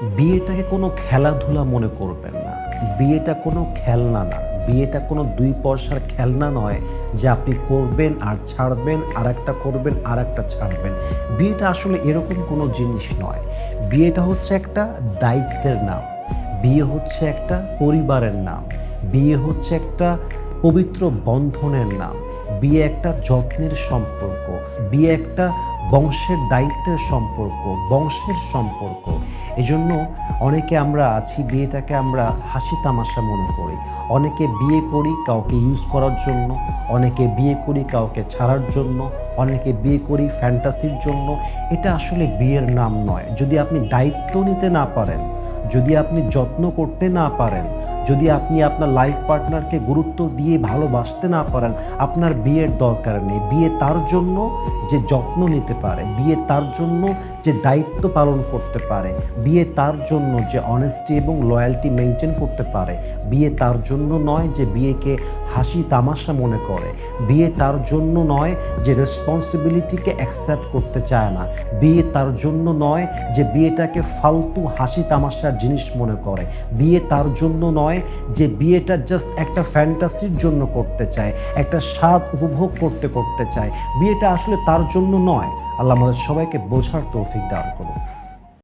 বিয়েটাকে কোনো খেলাধুলা মনে করবেন না। বিয়েটা কোনো খেলনা না। বিয়েটা কোনো ২ পয়সার খেলনা নয় যে আপনি করবেন আর ছাড়বেন, আরেকটা করবেন, আরেকটা ছাড়বেন। বিয়েটা আসলে এরকম কোনো জিনিস নয়। বিয়েটা হচ্ছে একটা দায়িত্বের নাম। বিয়ে হচ্ছে একটা পরিবারের নাম। বিয়ে হচ্ছে একটা পবিত্র বন্ধনের নাম। বিয়ে একটা যত্নের সম্পর্ক। বিয়ে একটা বংশের দায়িত্বের সম্পর্ক, বংশের সম্পর্ক। এজন্য অনেকে আমরা আছি বিয়েটাকে আমরা হাসি তামাশা মনে করি। অনেকে বিয়ে করি কাউকে ইউজ করার জন্য, অনেকে বিয়ে করি কাউকে ছাড়ার জন্য, অনেকে বিয়ে করি ফ্যান্টাসির জন্য। এটা আসলে বিয়ের নাম নয়। যদি আপনি দায়িত্ব নিতে না পারেন, যদি আপনি যত্ন করতে না পারেন, যদি আপনি আপনার লাইফ পার্টনারকে গুরুত্ব দিয়ে ভালোবাসতে না পারেন, আপনার বিয়ের দরকার নেই। বিয়ে তার জন্য যে যত্ন নিতে পারে, বিয়ে তার জন্য যে দায়িত্ব পালন করতে পারে, বিয়ে তার জন্য যে অনেস্টি এবং লয়্যালটি মেনটেন করতে পারে। বিয়ে তার জন্য নয় যে বিয়েকে হাসি তামাশা মনে করে। বিয়ে তার জন্য নয় যে রেসপন্সিবিলিটিকে অ্যাকসেপ্ট করতে চায় না। বিয়ে তার জন্য নয় যে বিয়েটাকে ফালতু হাসি তামাশার জিনিস মনে করে। বিয়ে তার জন্য নয় যে বিয়েটা জাস্ট একটা ফ্যান্টাসির জন্য করতে চায়, একটা স্বাদ উপভোগ করতে করতে চায়। বিয়েটা আসলে তার জন্য নয়। আল্লাহ আমাদের সবাইকে বোঝার তৌফিক দান করুন।